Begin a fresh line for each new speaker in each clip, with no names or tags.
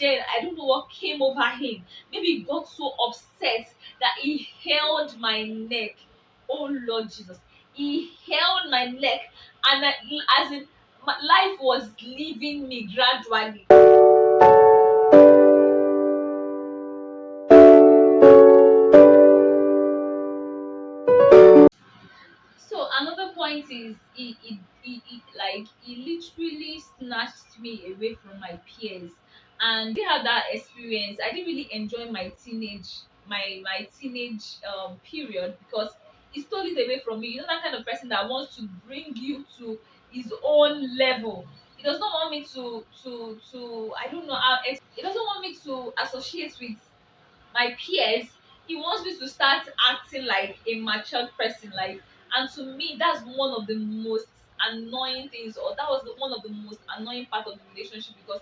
Then I don't know what came over him. Maybe he got so upset that he held my neck. Oh Lord Jesus. He held my neck, and as in my life was leaving me gradually. So another point is he literally snatched me away from my peers, and we had that experience. I didn't really enjoy my teenage period because he stole it away from me. You know, that kind of person that wants to bring you to his own level. He does not want me to I don't know how he doesn't want me to associate with my peers. He wants me to start acting like a matured person, like, and to me that's one of the most annoying things, or that was one of the most annoying part of the relationship, because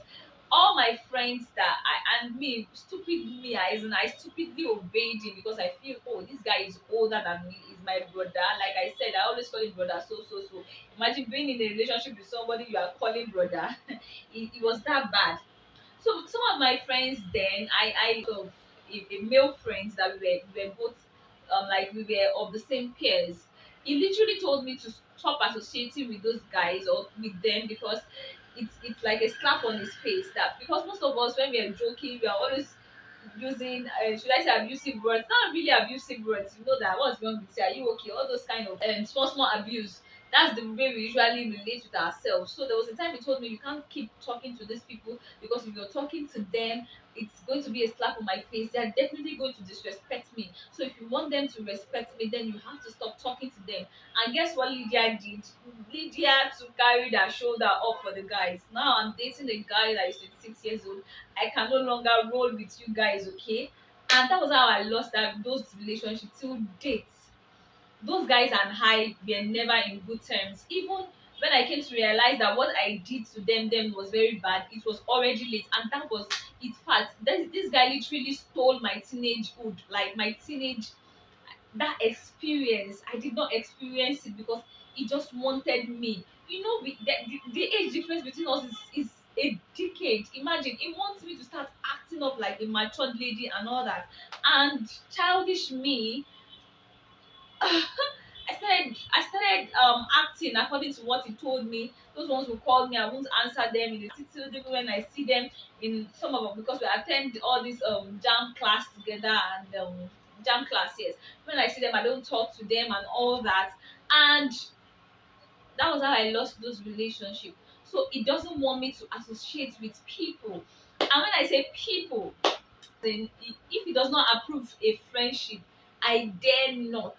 all my friends that I and me stupid me as in I stupidly obeyed him because I feel, oh, this guy is older than me, is my brother. Like I said, I always call him brother. So imagine being in a relationship with somebody you are calling brother. It was that bad. So some of my friends then, I of a male friends that we were both like we were of the same peers. He literally told me to stop associating with those guys or with them because it's like a slap on his face, that because most of us when we are joking we are always using should I say abusive words, not really abusive words, you know, that what's wrong with you, are you okay, all those kind of small abuse. That's the way we usually relate with ourselves. So there was a time he told me, you can't keep talking to these people because if you're talking to them, it's going to be a slap on my face. They're definitely going to disrespect me. So if you want them to respect me, then you have to stop talking to them. And guess what Lydia did? Lydia to carry that shoulder up for the guys. Now I'm dating a guy that is 26 years old. I can no longer roll with you guys, okay? And that was how I lost those relationships till date. Those guys and I were never in good terms. Even when I came to realize that what I did to them was very bad, it was already late, and that was it. Fact, this guy literally stole my teenagehood, like my teenage that experience. I did not experience it because he just wanted me. You know, the age difference between us is a decade. Imagine he wants me to start acting up like a matured lady and all that, and childish me I started acting according to what he told me. Those ones who called me, I won't answer them in the attitude even when I see them in some of them, because we attend all this jam class together, and jam class, yes. When I see them, I don't talk to them and all that. And that was how I lost those relationships. So he doesn't want me to associate with people. And when I say people, then if he does not approve a friendship, I dare not.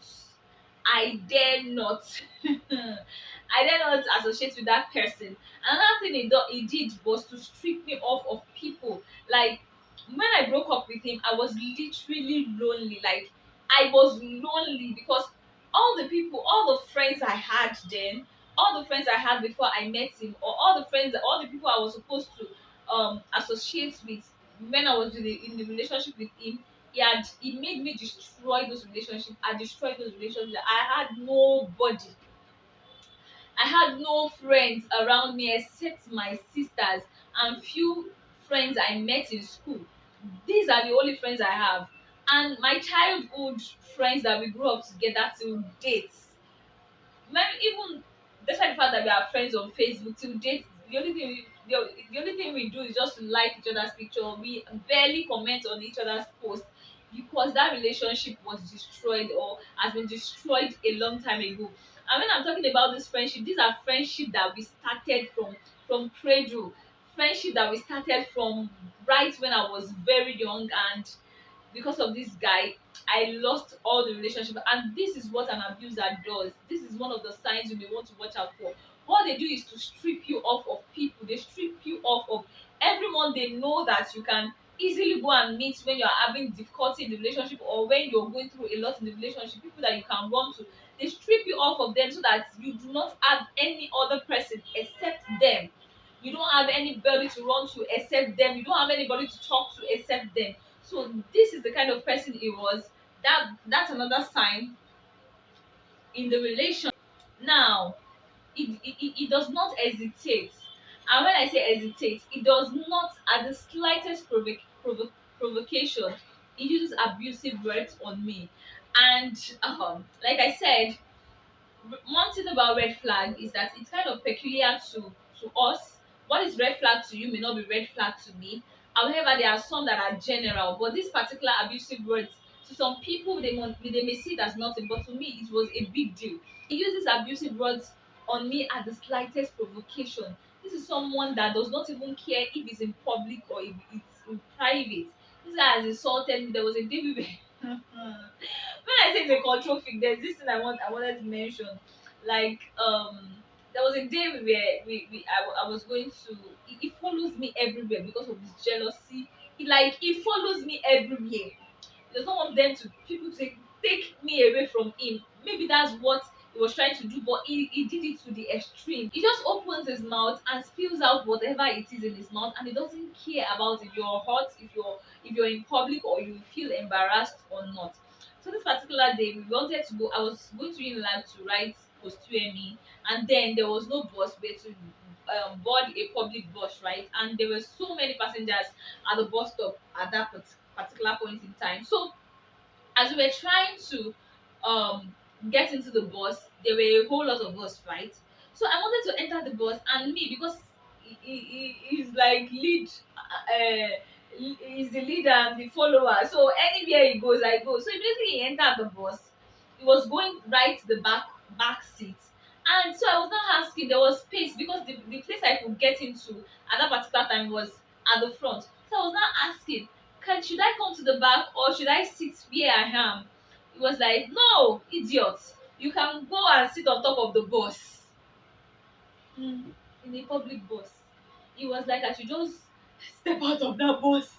I dare not. I dare not associate with that person. Another thing he did was to strip me off of people. Like when I broke up with him, I was literally lonely. Like I was lonely because all the friends I had then, all the friends I had before I met him, or all the people I was supposed to associate with when I was in the relationship with him, he made me destroy those relationships. I destroyed those relationships. I had no friends around me except my sisters and few friends I met in school. These are the only friends I have. And my childhood friends that we grew up together till date, even despite the fact that we are friends on Facebook till date, the only thing we do is just to like each other's picture. We barely comment on each other's post because that relationship was destroyed or has been destroyed a long time ago. And when I'm talking about this friendship, these are friendship that we started from cradle, friendship that we started from right when I was very young, and because of this guy I lost all the relationship. And this is what an abuser does. This is one of the signs you may want to watch out for. What they do is to strip you off of people. They strip you off of everyone they know that you can easily go and meet when you're having difficulty in the relationship, or when you're going through a lot in the relationship, people that you can run to. They strip you off of them so that you do not have any other person except them. You don't have anybody to run to except them. You don't have anybody to talk to except them. So this is the kind of person he was. That's another sign in the relation. Now, he does not hesitate. And when I say hesitate, it does not, at the slightest provocation, it uses abusive words on me. And like I said, one thing about red flag is that it's kind of peculiar to us. What is red flag to you may not be red flag to me. However, there are some that are general, but this particular abusive words, to some people they may see it as nothing, but to me it was a big deal. He uses abusive words on me at the slightest provocation. This is someone that does not even care if it's in public or if it's in private. This guy has insulted me. There was a day we were when I say it's a control freak, there's this thing I wanted to mention. Like there was a day I was going to he follows me everywhere because of his jealousy. He follows me everywhere. He does not want them to people to take me away from him. Maybe that's what he was trying to do, but he did it to the extreme. He just opens his mouth and spills out whatever it is in his mouth, and he doesn't care about if you're hot, if you're in public or you feel embarrassed or not. So this particular day we wanted to go. I was going to Inland to write post UME, and then there was no bus. We had to board a public bus, right? And there were so many passengers at the bus stop at that particular point in time. So as we were trying to get into the bus, there were a whole lot of us, right? So I wanted to enter the bus, and me, because he's like lead, he's the leader and the follower. So anywhere he goes, I go. So immediately he entered the bus. He was going right to the back seat. And so I was not asking, there was space because the place I could get into at that particular time was at the front. So I was not asking, can should I come to the back or should I sit where I am? He was like, no, idiot. You can go and sit on top of the bus. In a public bus. He was like, I should just step out of that bus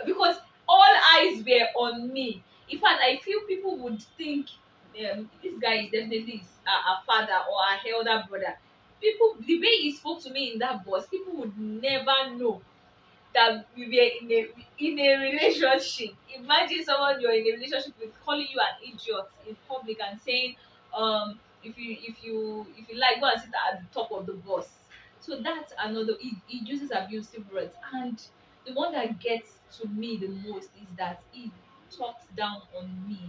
because all eyes were on me. In fact, I feel people would think this guy is definitely a father or a elder brother. People, the way he spoke to me in that bus, people would never know that we were in a relationship. Imagine someone you're in a relationship with calling you an idiot in public and saying, if you like, go and sit at the top of the bus. So that's another. He uses abusive words, and the one that gets to me the most is that he talks down on me.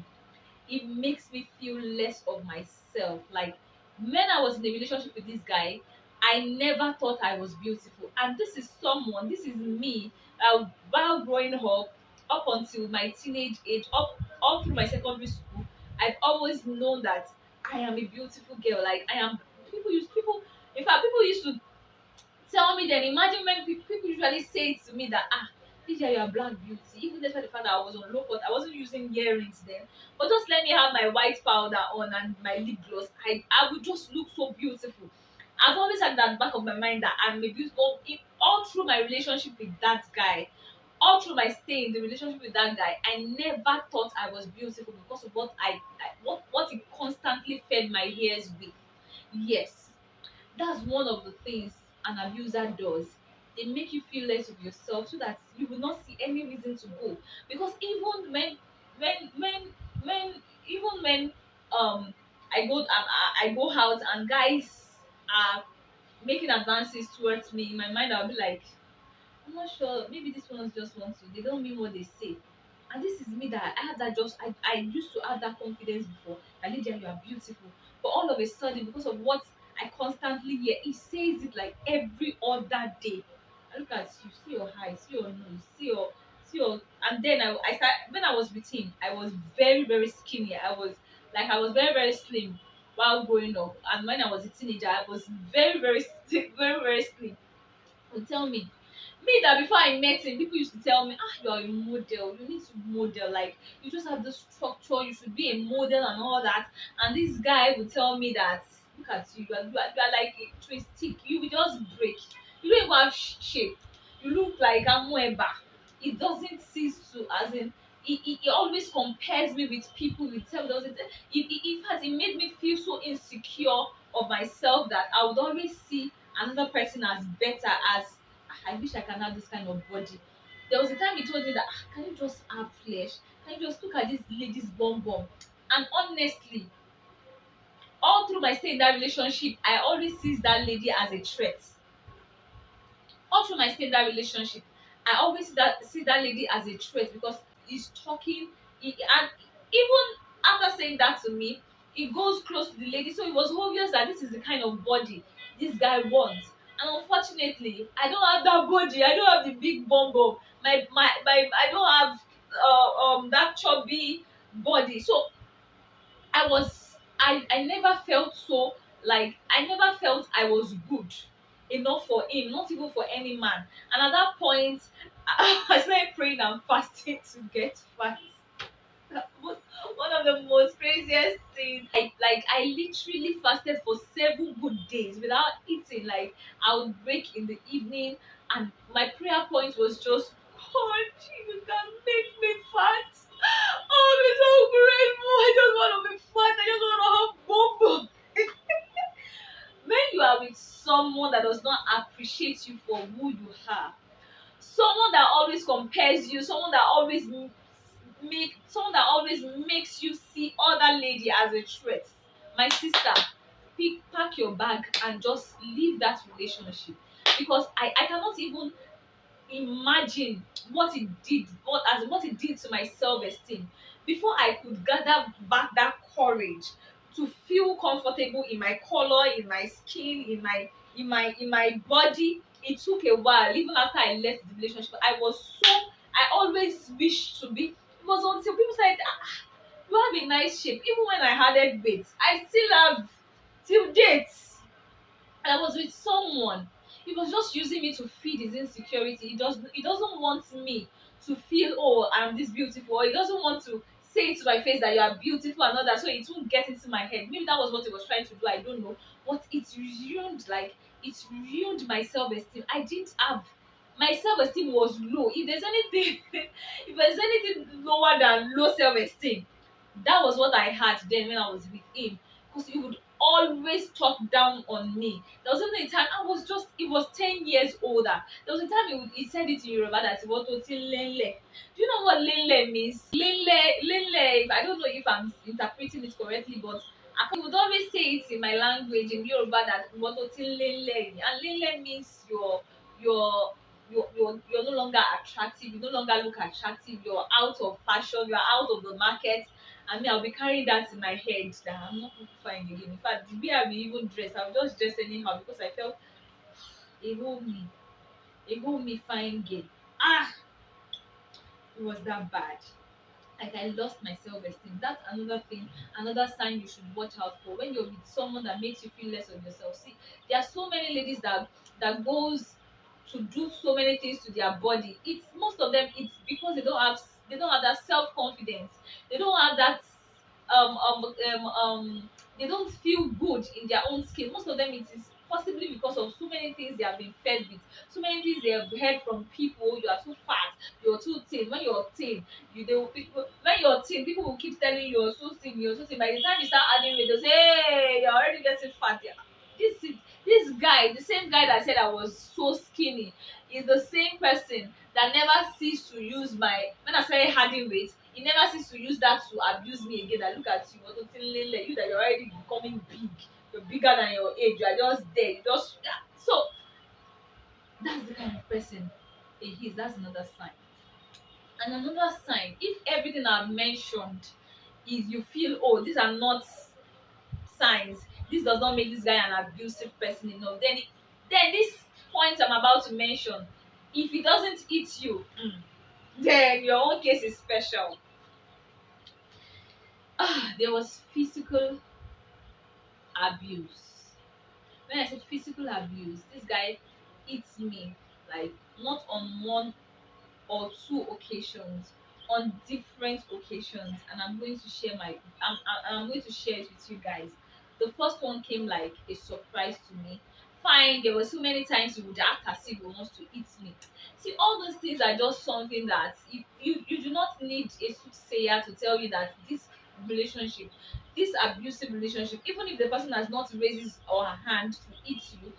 It makes me feel less of myself. Like when I was in a relationship with this guy, I never thought I was beautiful. And this is me, while growing up until my teenage age, up all through my secondary school, I've always known that I am a beautiful girl. Like I am. In fact, people used to tell me then. Imagine when people usually say it to me that Lydia, you are black beauty. Even despite the fact that I was on low cut, I wasn't using earrings then. But just let me have my white powder on and my lip gloss. I would just look so beautiful. I've always had that back of my mind that I'm a beautiful. All through my relationship with that guy, all through my stay in the relationship with that guy, I never thought I was beautiful because of what he constantly fed my ears with. Yes, that's one of the things an abuser does. They make you feel less of yourself so that you will not see any reason to go. Because even when when even when I go out and guys are making advances towards me, in my mind I'll be like, I'm not sure. Maybe these ones just want to. They don't mean what they say. And this is me that I have that just I used to have that confidence before. That Lydia, you are beautiful. But all of a sudden, because of what I constantly hear, he says it like every other day. I look at you, see your eyes, see your nose, see your and then I start when I was with him, I was very, very skinny. I was very, very slim while growing up. And when I was a teenager, I was very, very very, very slim. Would tell me that before I met him, people used to tell me, you're a model, you need to model, like you just have the structure, you should be a model and all that. And this guy would tell me that, look at you, you are like a twistic, you will just break. You don't even have shape. You look like Amueba. It doesn't cease to, as in, he always compares me with people. He tell doesn't in fact it made me feel so insecure of myself that I would always see another person as better, as I wish I can have this kind of body. There was a time he told me that, can you just have flesh? Can you just look at this lady's bum bum? And honestly, all through my stay in that relationship, I always sees that lady as a threat. all through my stay in that relationship, I always see that lady as a threat because he's talking, and even after saying that to me, he goes close to the lady. So it was obvious that this is the kind of body this guy wants. And unfortunately, I don't have that body. I don't have the big bum bum. My I don't have that chubby body. So I never felt so, like, I never felt I was good enough for him, not even for any man. And at that point, I started praying and fasting to get fat. That was one of the most craziest things. I literally fasted for 7 good days without eating. Like, I would break in the evening, and my prayer point was just, God, you can make me fat. Oh, I'm so grateful. I just want to be fat. I just want to have bum. When you are with someone that does not appreciate you for who you are, someone that always compares you, someone that always makes you see other lady as a threat, my sister, pack your bag and just leave that relationship. Because I cannot even imagine what it did to my self-esteem. Before I could gather back that courage to feel comfortable in my color, in my skin, in my body, it took a while. Even after I left the relationship, I always wished to be. It was until people said, you have a nice shape. Even when I had weight, I still have till dates. I was with someone. He was just using me to feed his insecurity. He doesn't want me to feel, oh, I'm this beautiful. Or he doesn't want to say it to my face that you are beautiful and all that, so it won't get into my head. Maybe that was what he was trying to do. I don't know. But it ruined my self-esteem. I didn't have My self-esteem was low. If there's anything if there's anything lower than low self-esteem, that was what I had then when I was with him. Because he would always talk down on me. There was even a time he was 10 years older. There was a time he said it in Yoruba that he was lenle. Do you know what lenle means? Lenle, I don't know if I'm interpreting it correctly, but he would always say it in my language in Yoruba that lenle. And lenle means you're no longer attractive, you no longer look attractive, you're out of fashion, you're out of the market. I mean, I'll be carrying that in my head that I'm not looking fine again. In fact, the way I will even dress, I'll just dress anyhow because I felt a whole me fine girl. Ah, it was that bad. Like, I lost my self-esteem. That's another thing, another sign you should watch out for when you're with someone that makes you feel less of yourself. See, there are so many ladies that goes to do so many things to their body. It's most of them, it's because they don't have that self-confidence. They don't have that um um they don't feel good in their own skin. Most of them, it is possibly because of so many things they have been fed with, so many things they have heard from people. You are too fat, you're too thin. When you're thin, when you're thin, people will keep telling you you're so thin, you're so thin. By the time you start adding weight, they'll say, hey, you're already getting fat. Yeah. This guy, the same guy that said I was so skinny, is the same person that never ceased to use my when I started adding weight. He never ceased to use that to abuse me again. That look at you, you that you're already becoming big. You're bigger than your age. You are just there. So that's the kind of person he is. That's another sign. And another sign, if everything I've mentioned is you feel, oh, these are not signs, this does not make this guy an abusive person enough, then this point I'm about to mention, if he doesn't eat you, then your own case is special. There was physical abuse. When I say physical abuse, this guy eats me, like, not on one or two occasions, on different occasions, and I'm going to share it with you guys. The first one came like a surprise to me. Fine, there were so many times he would act as if he wants to eat me. See, all those things are just something that you do not need a soothsayer to tell you that relationship this abusive relationship, even if the person has not raised his or her hand to eat you,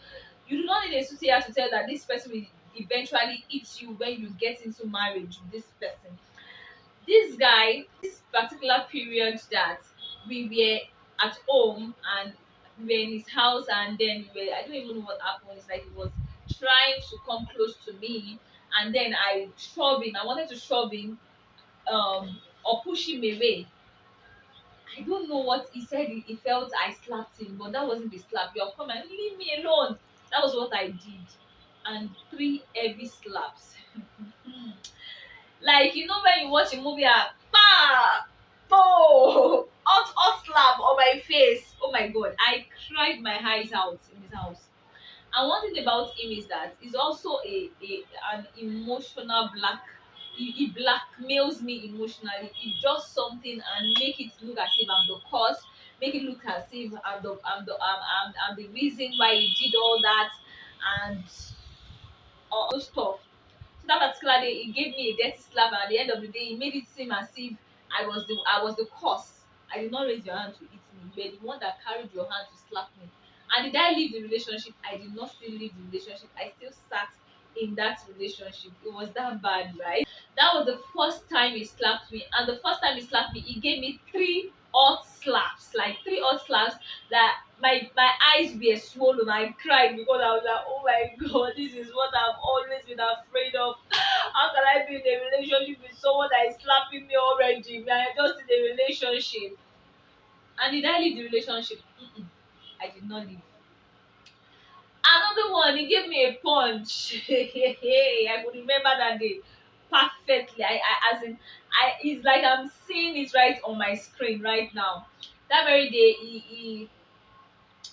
you do not need a soothsayer to tell that this person will eventually eat you when you get into marriage with this person. This guy, this particular period that we were at home and we were in his house, and then I don't even know what happened. It's like he was trying to come close to me, and then I wanted to shove him, or push him away. I don't know what he said. He felt I slapped him, but that wasn't the slap. You're coming, leave me alone. That was what I did, and three heavy slaps. Like, when you watch a movie, pa, po, hot slap on my face. Oh my god, I cried my eyes out in his house. And one thing about him is that he's also an emotional he blackmails me emotionally. He does something and make it look as if I'm the cause, make it look as if I'm the reason why he did all that, and all those stuff. So that particular day, he gave me a dirty slap, and at the end of the day, he made it seem as if I was the cause. I did not raise your hand to hit me. You were the one that carried your hand to slap me. And did I leave the relationship? I did not still leave the relationship. I still sat in that relationship. It was that bad, right? That was the first time he slapped me, and the first time he slapped me, he gave me three hot slaps, like three hot slaps that my eyes were swollen. I cried because I was like, oh my god, this is what I've always been afraid of. How can I be in a relationship with someone that is slapping me already? We are just in a relationship. And did I leave the relationship? Mm-mm, I did not leave. Another one, he gave me a punch. I could remember that day perfectly. As in, it's like I'm seeing it right on my screen right now. That very day,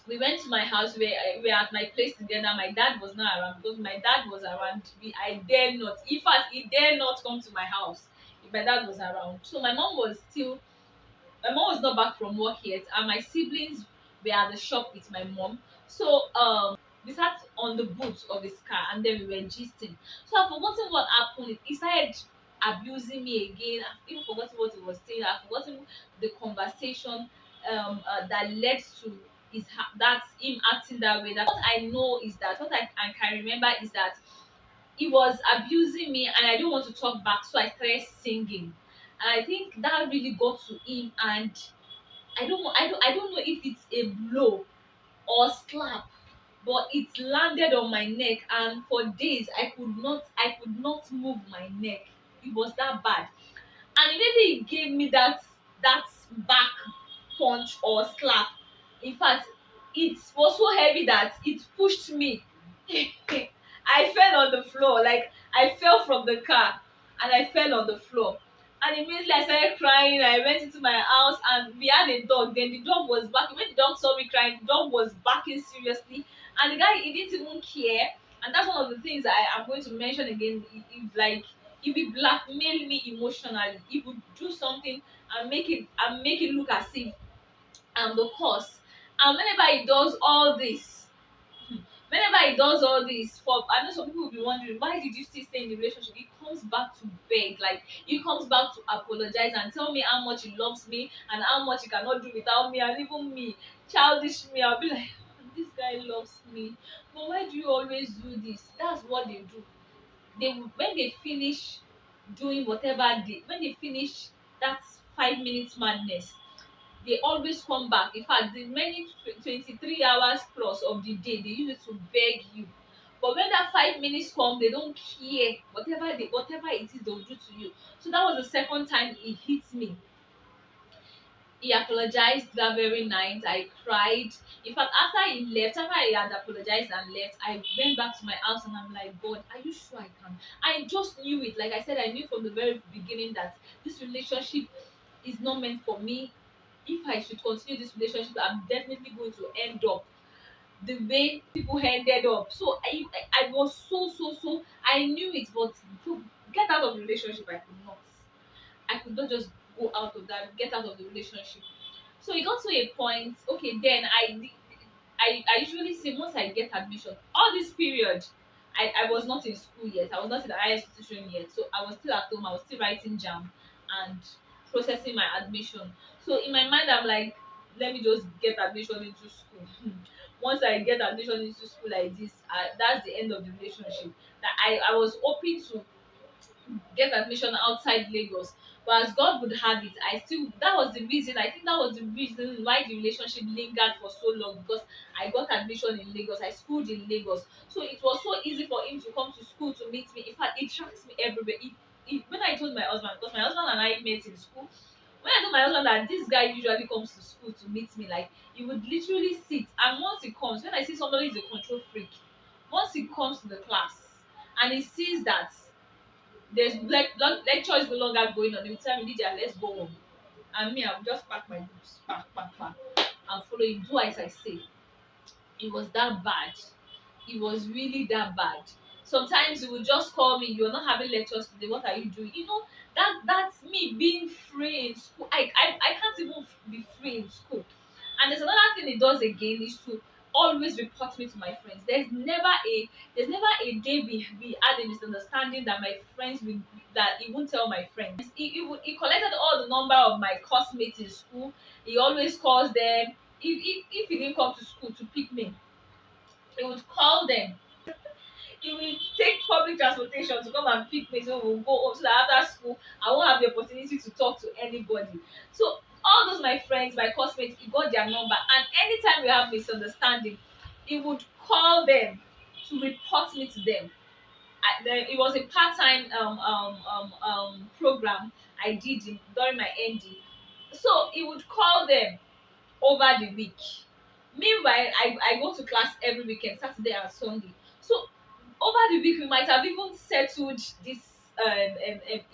we went to my house. We were at my place together. My dad was not around, because my dad was around. I dare not. In fact, he dare not come to my house if my dad was around. So my mom was not back from work yet, and my siblings were at the shop with my mom. So we sat on the boot of his car, and then we were gisting. So I've forgotten what happened. He started abusing me again. I've even forgotten what he was saying. I've forgotten the conversation that led to that's him acting that way. That what I know is that what I can remember is that he was abusing me, and I don't want to talk back, so I started singing. And I think that really got to him, and I don't know if it's a blow or slap, but it landed on my neck, and for days I could not move my neck. It was that bad. And immediately he gave me that back punch or slap. In fact, it was so heavy that it pushed me. I fell on the floor, like I fell from the car, and I fell on the floor. And immediately I started crying. I went into my house, and we had a dog. Then the dog was barking. When the dog saw me crying, the dog was barking seriously, and the guy, he didn't even care. And that's one of the things I am going to mention again. Like, if he blackmail me emotionally, he would do something and make it look as if I'm the cause. And whenever he does all this, for I know some people will be wondering, why did you still stay in the relationship? He comes back to beg, like he comes back to apologize and tell me how much he loves me and how much he cannot do without me. And even me, childish me, I'll be like, this guy loves me, but why do you always do this? That's what they do. When they finish doing whatever when they finish that 5 minutes madness, they always come back. In fact, the many 23 hours plus of the day, they use it to beg you. But when that 5 minutes come, they don't care. Whatever it is, they'll do to you. So that was the second time he hit me. He apologized that very night. I cried. In fact, after he had apologized and left, I went back to my house, and I'm like, God, are you sure I can? I just knew it. Like I said, I knew from the very beginning that this relationship is not meant for me. If I should continue this relationship, I'm definitely going to end up the way people ended up. So I was so I knew it, but to get out of the relationship, I could not. I could not just go out of that, get out of the relationship. So it got to a point. Okay, then I usually say, once I get admission, all this period, I was not in school yet. I was not in the higher institution yet. So I was still at home. I was still writing jam and processing my admission. So in my mind, I'm like, let me just get admission into school. Once I get admission into school like this, that's the end of the relationship. That I was hoping to get admission outside Lagos. But as God would have it, I still that was the reason. I think that was the reason why the relationship lingered for so long, because I got admission in Lagos. I schooled in Lagos, so it was so easy for him to come to school to meet me. In fact, it tracks me everywhere. When I told my husband, because my husband and I met in school, when I told my husband that this guy usually comes to school to meet me, like he would literally sit, and once he comes, when I see somebody is a control freak, once he comes to the class and he sees that there's lecture is no longer going on, he will tell me, Lydia, let's go home. And me, I will just pack my books, pack, and follow him, do as I say. It was that bad. It was really that bad. Sometimes he would just call me, you're not having lectures today, what are you doing? That's me being free in school. I can't even be free in school. And there's another thing he does again, is to always report me to my friends. There's never a day we had a misunderstanding that my friends will that he won't tell my friends. He collected all the number of my classmates in school. He always calls them. If he didn't come to school to pick me, he would call them. He will take public transportation to come and pick me, so we'll go home, so that after school I won't have the opportunity to talk to anybody. So all those my friends, my classmates, he got their number, and anytime we have misunderstanding, he would call them to report me to them. It was a part-time program I did during my ND. So he would call them over the week. Meanwhile, I go to class every weekend, Saturday and Sunday. So over the week we might have even settled this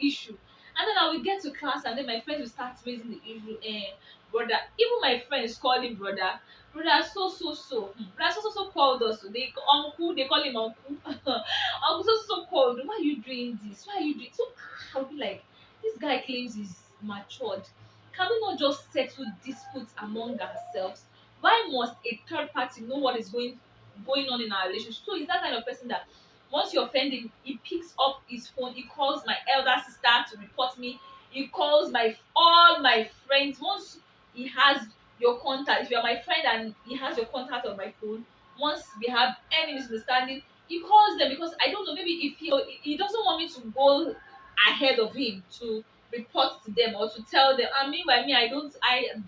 issue, and then I will get to class, and then my friends will start raising the issue. Brother, even my friends call him brother. Brother brother so called us. They call him uncle. Uncle so called, why are you doing this, why are you doing so? I'll be like, this guy claims he's matured, can we not just settle disputes among ourselves? Why must a third party know what is going on in our relationship? So he's that kind of person that once you offend him, he picks up his phone, he calls my elder sister to report me, he calls my all my friends. Once he has your contact, if you're my friend and he has your contact on my phone, once we have any misunderstanding, he calls them, because I don't know, maybe if he doesn't want me to go ahead of him to report to them or to tell them. And me by me, I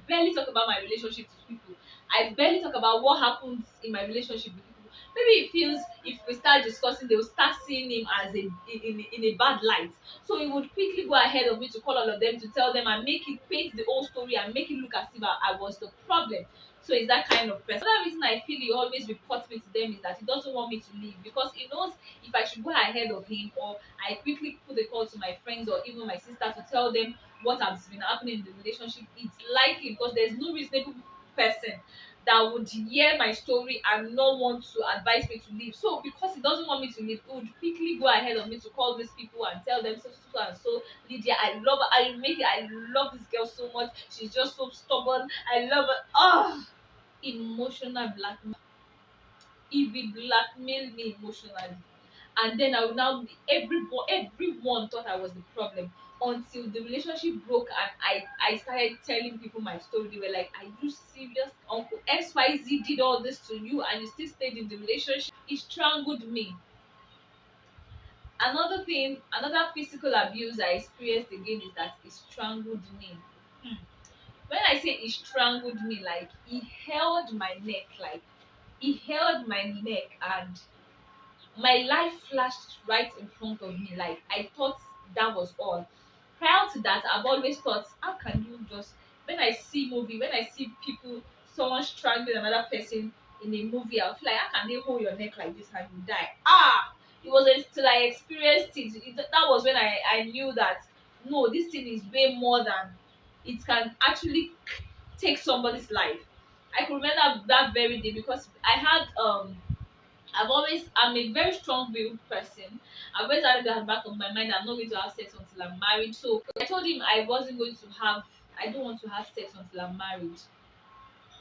barely talk about my relationship to people. I barely talk about what happens in my relationship with people. Maybe he feels if we start discussing, they will start seeing him as in a bad light. So he would quickly go ahead of me to call all of them, to tell them and make it paint the whole story and make it look as if I was the problem. So he's that kind of person. Another reason I feel he always reports me to them is that he doesn't want me to leave, because he knows if I should go ahead of him, or I quickly put a call to my friends or even my sister to tell them what has been happening in the relationship, it's likely, because there's no reasonable person that would hear my story and not want to advise me to leave. So because he doesn't want me to leave, he would quickly go ahead of me to call these people and tell them so and so. Lydia, I love her. I love this girl so much. She's just so stubborn. I love her. Oh, emotional blackmail. He will blackmail me emotionally, and then I would now be everyone thought I was the problem, until the relationship broke and I started telling people my story. They were like, are you serious? Uncle XYZ did all this to you and you still stayed in the relationship? He strangled me. Another physical abuse I experienced again is that he strangled me. Hmm. When I say he strangled me, like he held my neck, and my life flashed right in front of me. Like I thought that was all. Prior to that, I've always thought, how can you just, when I see people, someone strangling another person in a movie, I'll feel like, how can they hold your neck like this and you die? It was until I experienced that was when I knew that no, this thing is way more than it can actually take somebody's life. I could remember that very day, because I'm a very strong willed person. I've always had it at the back of my mind, I'm not going to have sex until I'm married. So I told him I don't want to have sex until I'm married.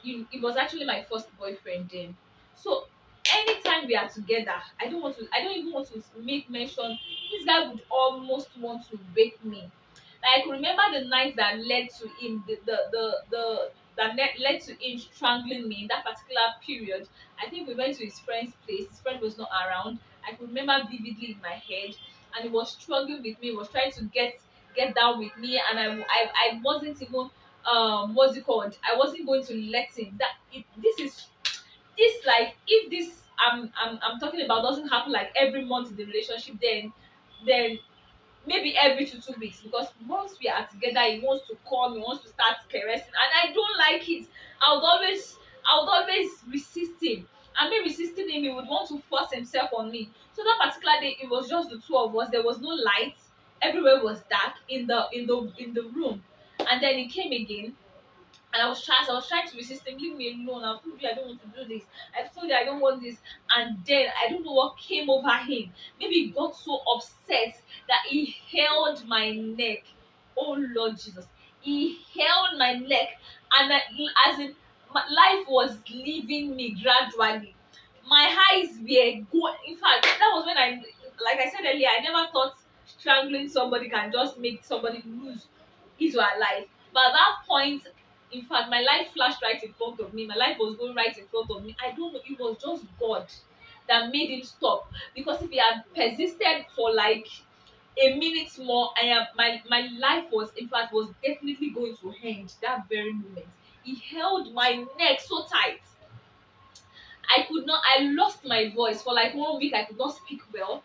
It was actually my first boyfriend then. So anytime we are together, I don't even want to make mention. This guy would almost want to rape me. Like I could remember the night that led to him led to him strangling me in that particular period. I think we went to his friend's place. His friend was not around. I could remember vividly in my head. and he was struggling with me, he was trying to get down with me, and I wasn't even what's it called, I wasn't going to let him. This is this, like, if this I'm talking about doesn't happen like every month in the relationship, then maybe every 2 weeks, because once we are together he wants to come, he wants to start caressing, and I don't like it. I would always resist him, and me resisting him, he would want to force himself on me. So that particular day it was just the two of us, there was no light, everywhere was dark in the room. And then he came again, and I was trying to resist him. Leave me alone. I told you I don't want to do this. I told you I don't want this. And then I don't know what came over him. Maybe he got so upset that he held my neck. Oh Lord Jesus. He held my neck, and as in, my life was leaving me gradually. My eyes were going. In fact, that was when like I said earlier, I never thought strangling somebody can just make somebody lose his or her life. But at that point, in fact, my life flashed right in front of me. My life was going right in front of me. I don't know, it was just God that made him stop. Because if he had persisted for like a minute more, I am my life was, in fact, was definitely going to end that very moment. He held my neck so tight. I could not, I lost my voice for like 1 week. I could not speak well.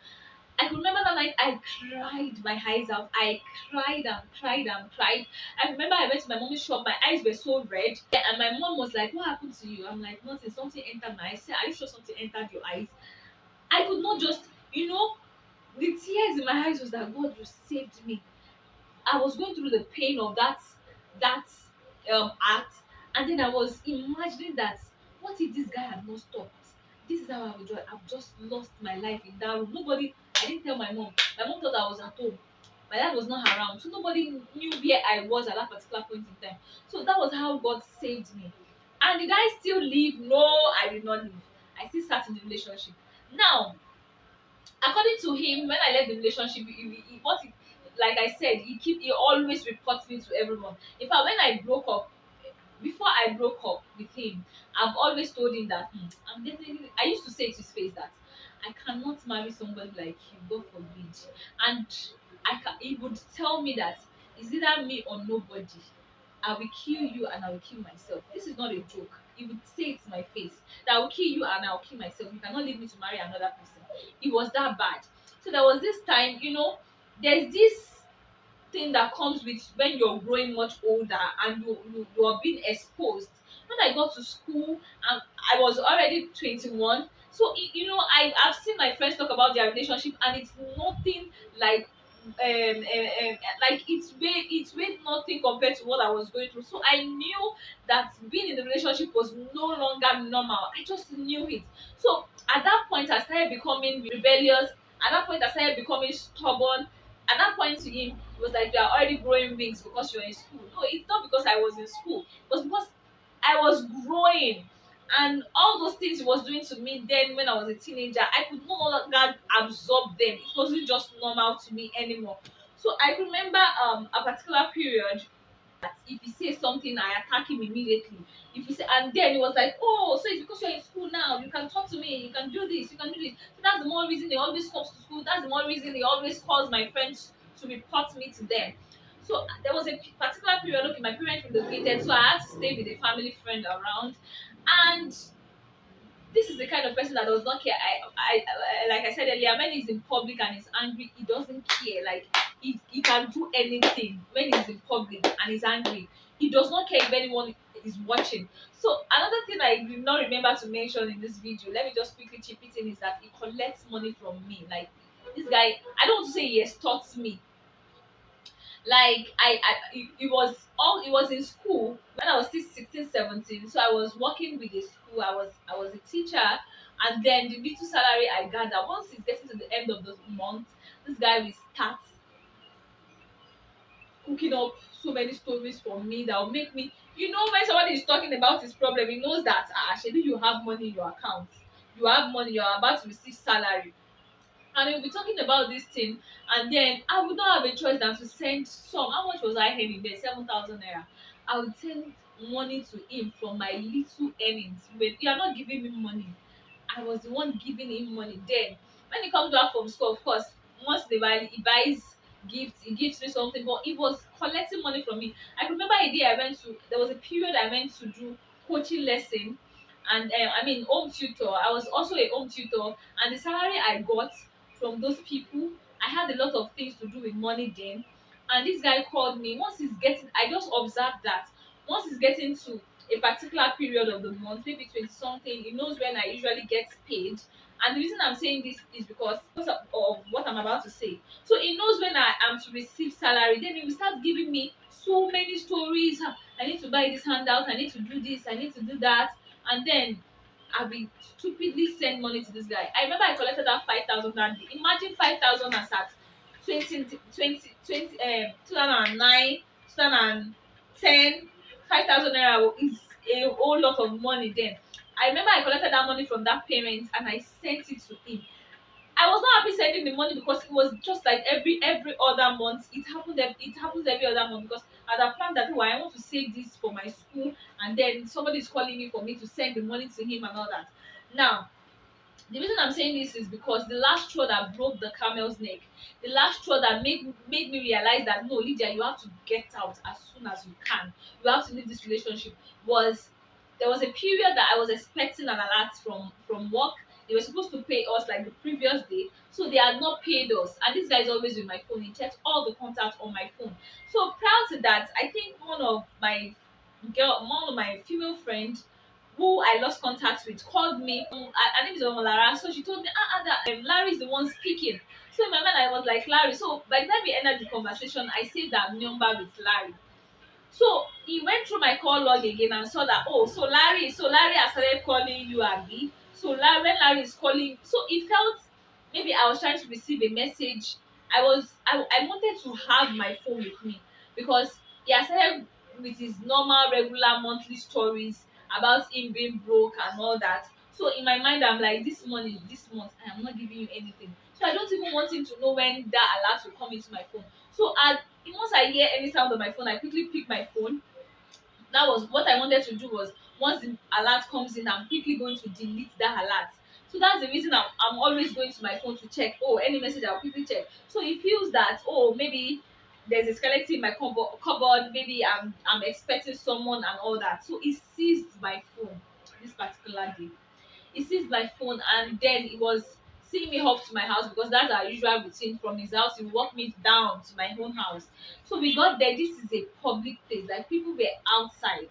I could remember that night I cried my eyes out. I cried and cried and cried. I remember I went to my mommy's shop, my eyes were so red. And my mom was like, "What happened to you?" I'm like, "Nothing, something entered my eyes." She said, "Are you sure something entered your eyes?" I could not just, the tears in my eyes was that God, you saved me. I was going through the pain of that act, and then I was imagining that, what if this guy had not stopped? This is how I would do it. I've just lost my life in that room. Nobody, I didn't tell my mom. My mom thought I was at home. My dad was not around, so nobody knew where I was at that particular point in time. So that was how God saved me. And did I still leave? No, I did not leave. I still sat in the relationship. Now, according to him, when I left the relationship, like I said, he always reports me to everyone. In fact, when I broke up, before I broke up with him, I've always told him that, I'm definitely, I used to say to his face that I cannot marry somebody like you, God forbid. And he would tell me that it's either me or nobody. I will kill you and I will kill myself. This is not a joke. He would say it to my face that I will kill you and I will kill myself. You cannot leave me to marry another person. It was that bad. So there was this time, there's this thing that comes with when you're growing much older, and you are being exposed. When I got to school, I was already 21. So I've seen my friends talk about their relationship, and it's nothing like like it's way nothing compared to what I was going through. So I knew that being in the relationship was no longer normal. I just knew it. So at that point I started becoming rebellious. At that point I started becoming stubborn. At that point to him, it was like, you are already growing wings because you're in school. No, it's not because I was in school. It was because I was growing. And all those things he was doing to me then when I was a teenager, I could no longer absorb them. It wasn't just normal to me anymore. So I remember a particular period that if he says something, I attack him immediately. If he say, and then he was like, "Oh, so it's because you're in school now. You can talk to me. You can do this. You can do this." So that's the more reason he always comes to school. That's the more reason he always calls my friends to report me to them. So there was a particular period. Okay, my parents relocated, so I had to stay with a family friend around, and this is the kind of person that does not care. Like I said earlier, when he's in public and he's angry, he doesn't care. Like he can do anything when he's in public and he's angry. He does not care if anyone is watching. So another thing I did not remember to mention in this video, let me just quickly chip it in, is that he collects money from me. Like this guy, I don't want to say he extorts me, like it was in school when I was still 16, 17. So I was working with a school. I was a teacher, and then the little salary I gather, once it's getting to the end of the month, this guy will start cooking up so many stories for me that will make me, when somebody is talking about his problem, he knows that, actually you have money in your account, you have money, you're about to receive salary, and he'll be talking about this thing, and then I would not have a choice than to send some. How much was I earning there? 7,000 naira. I would send money to him from my little earnings. But you are not giving me money. I was the one giving him money. Then when he comes back from school, of course, once in a while he buys gifts, he gives me something, but he was collecting money from me. I can remember a day I went to, there was a period I went to do coaching lesson, and I mean home tutor. I was also a home tutor, and the salary I got from those people, I had a lot of things to do with money then. And this guy called me once he's getting, I just observed that once he's getting to a particular period of the month, maybe 20 something, he knows when I usually get paid. And the reason I'm saying this is because of what I'm about to say. So he knows when I am to receive salary, then he will start giving me so many stories. "Ah, I need to buy this handout, I need to do this, I need to do that." And then I'll be stupidly send money to this guy. I remember I collected that 5,000 that day. Imagine 5,000 as at 2009, 2010. 5,000 naira is a whole lot of money then. I remember I collected that money from that parent and I sent it to him. I was not happy sending the money because it was just like every other month. It happens every other month because I had planned that, oh, I want to save this for my school, and then somebody is calling me for me to send the money to him and all that. Now, the reason I'm saying this is because the last straw that broke the camel's neck, the last straw that made me realize that no, Lydia, you have to get out as soon as you can. You have to leave this relationship. Was there was a period that I was expecting an alert from work. They were supposed to pay us like the previous day, so they had not paid us. And this guy is always with my phone. He checks all the contacts on my phone. So prior to that, I think one of my female friends who I lost contact with called me. Her name is Omolara. So she told me, that Larry is the one speaking. So in my mind, I was like, Larry. So by the time we ended the conversation, I saved that number with Larry. So he went through my call log again and saw that, oh, so Larry has started calling you, Abby. So when Larry is calling, so he felt maybe I was trying to receive a message. I wanted to have my phone with me because he has started with his normal regular monthly stories about him being broke and all that. So in my mind, I'm like, this month, I am not giving you anything. So I don't even want him to know when that alert will come into my phone. So once I hear any sound on my phone, I quickly pick my phone. That was what I wanted to do. Was once the alert comes in, I'm quickly going to delete that alert. So that's the reason I'm always going to my phone to check. Oh, any message, I'll quickly check. So he feels that, oh, maybe there's a skeleton in my cupboard. Maybe I'm expecting someone and all that. So he seized my phone this particular day. He seized my phone, and then he was seeing me up to my house because that's our usual routine. From his house, he walked me down to my own house. So we got there. This is a public place, like people were outside.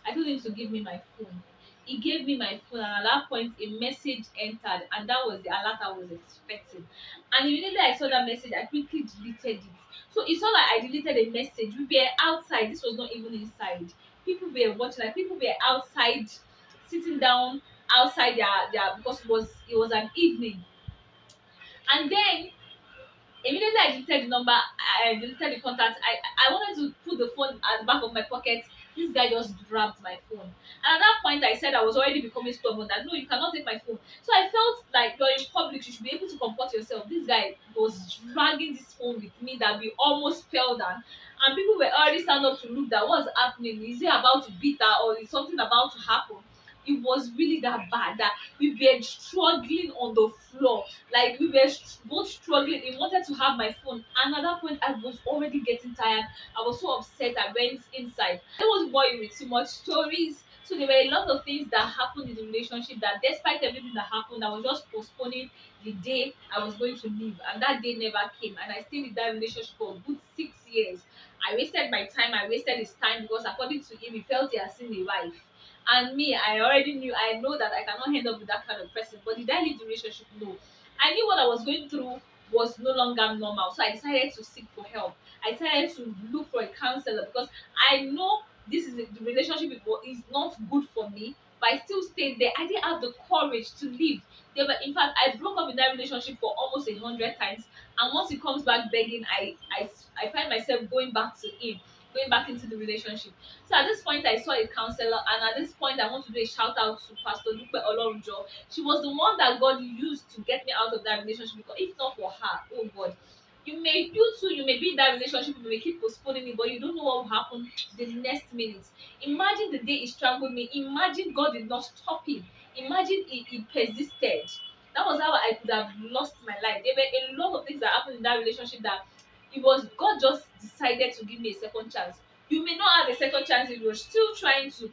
I told him to give me my phone. He gave me my phone, and at that point, a message entered, and that was the alert I was expecting. And immediately I saw that message, I quickly deleted it. So it's not like I deleted a message. We were outside. This was not even inside. People were watching, like people were outside, sitting down outside their because it was an evening. And then immediately I deleted the number, I deleted the contact. I wanted to put the phone at the back of my pocket. This guy just grabbed my phone. And at that point I said I was already becoming stubborn that no, you cannot take my phone. So I felt like you're in public, you should be able to comport yourself. This guy was dragging this phone with me that we almost fell down. And people were already stand up to look that what's happening. Is he about to beat her or is something about to happen? It was really that bad that we were struggling on the floor, like we were both struggling. He wanted to have my phone, and at that point I was already getting tired. I was so upset. I went inside. I was boring with too much stories. So there were a lot of things that happened in the relationship that despite everything that happened, I was just postponing the day I was going to leave, and that day never came, and I stayed in that relationship for a good 6 years. I wasted my time, I wasted his time because according to him he felt he had seen a wife. And me, I know that I cannot end up with that kind of person. But did I leave the relationship? No. I knew what I was going through was no longer normal. So I decided to seek for help. I decided to look for a counselor because I know the relationship is not good for me. But I still stayed there. I didn't have the courage to leave. In fact, I broke up in that relationship for almost 100 times. And once he comes back begging, I find myself going back to him, going back into the relationship. So at this point, I saw a counselor, and at this point, I want to do a shout out to Pastor Lupe Olorunjo. She was the one that God used to get me out of that relationship. Because if not for her, oh God, you may be in that relationship, you may keep postponing it, but you don't know what will happen the next minute. Imagine the day he strangled me. Imagine God did not stop him. Imagine he persisted. That was how I could have lost my life. There were a lot of things that happened in that relationship that it was God just decided to give me a second chance. You may not have a second chance if you're still trying to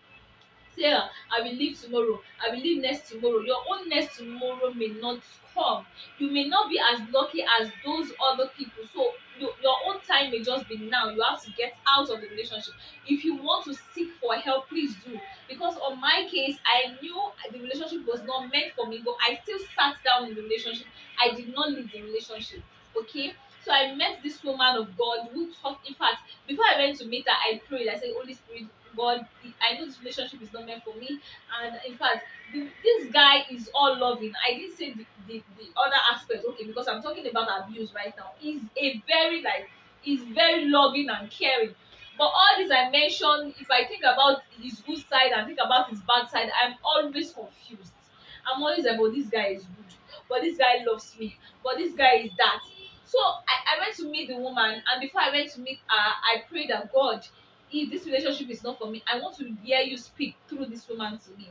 say, I will leave tomorrow, I will leave next tomorrow. Your own next tomorrow may not come. You may not be as lucky as those other people. So your own time may just be now. You have to get out of the relationship. If you want to seek for help, please do. Because on my case, I knew the relationship was not meant for me, but I still sat down in the relationship. I did not leave the relationship. Okay. So I met this woman of God who taught. In fact, before I went to meet her, I prayed. I said, Holy Spirit, God, I know this relationship is not meant for me. And in fact, this guy is all loving. I didn't say the other aspect, okay, because I'm talking about abuse right now. He's very loving and caring. But all this I mentioned, if I think about his good side and think about his bad side, I'm always confused. I'm always like, but this guy is good, but this guy loves me, but this guy is that. So I went to meet the woman, and before I went to meet her, I prayed that God, if this relationship is not for me, I want to hear you speak through this woman to me.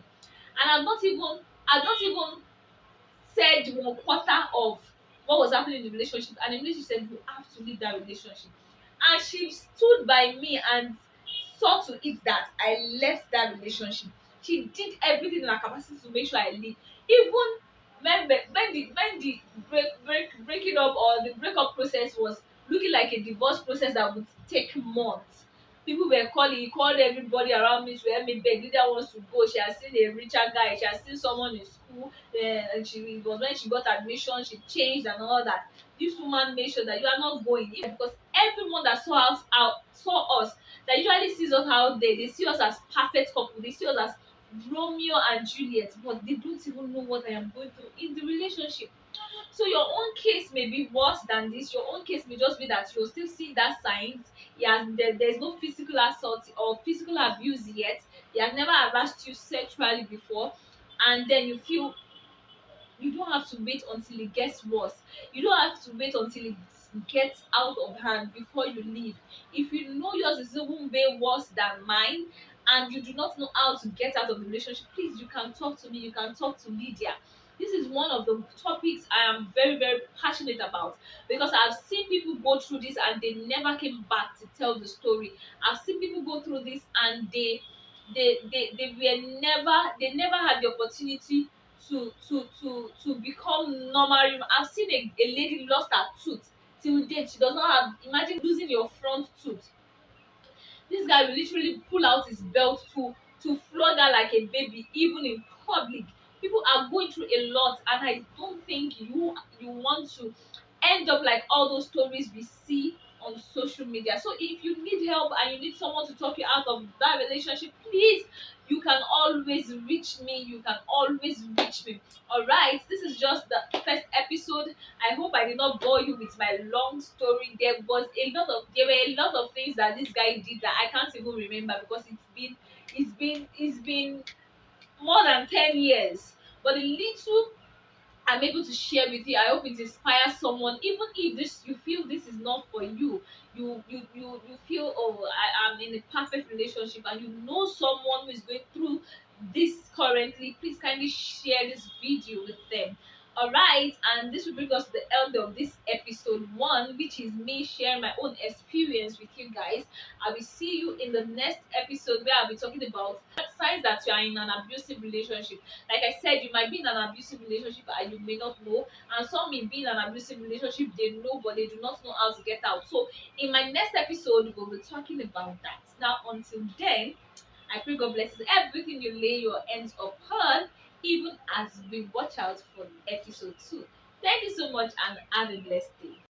And I've not even said 1/4 of what was happening in the relationship, and immediately she said, you have to leave that relationship. And she stood by me and saw to it that I left that relationship. She did everything in her capacity to make sure I leave. Even when the breaking up or the breakup process was looking like a divorce process that would take months. People were calling, he called everybody around me to help me beg. Lydia wants to go. She has seen a richer guy. She has seen someone in school. And it was when she got admission, she changed and all that. This woman made sure that you are not going. Because everyone that saw us, that usually sees us out there, they see us as perfect couple. They see us as Romeo and Juliet, but they don't even know what I am going through in the relationship. So your own case may be worse than this. Your own case may just be that you'll still see that signs. There's no physical assault or physical abuse yet. He has never harassed you sexually before, and then you feel you don't have to wait until it gets worse. You don't have to wait until it gets out of hand before you leave. If you know yours is even way worse than mine, and you do not know how to get out of the relationship, please, you can talk to me. You can talk to Lydia. This is one of the topics I am very, very passionate about, because I've seen people go through this and they never came back to tell the story. I've seen people go through this and they never had the opportunity to become normal. I've seen a lady lost her tooth. Till date she does not have. Imagine losing your front tooth. This guy will literally pull out his belt to flog her like a baby, even in public. People are going through a lot, and I don't think you want to end up like all those stories we see on social media. So if you need help and you need someone to talk you out of that relationship, please, you can always reach me. You can always reach me. All right, this is just the first episode. I hope I did not bore you with my long story. There were a lot of things that this guy did that I can't even remember, because it's been more than 10 years. But the little I'm able to share with you, I hope it inspires someone. Even if this you feel this is not for you, you feel, oh, I'm in a perfect relationship, and you know someone who is going through this currently, please kindly share this video with them. All right, and this will bring us to the end of this episode one, which is me sharing my own experience with you guys. I will see you in the next episode, where I'll be talking about signs that you are in an abusive relationship. Like I said, you might be in an abusive relationship and you may not know, and some may be in an abusive relationship, they know, but they do not know how to get out. So in my next episode, we'll be talking about that. Now, until then, I pray God blesses everything you lay your hands upon, even as we watch out for episode 2. Thank you so much, and have a blessed day.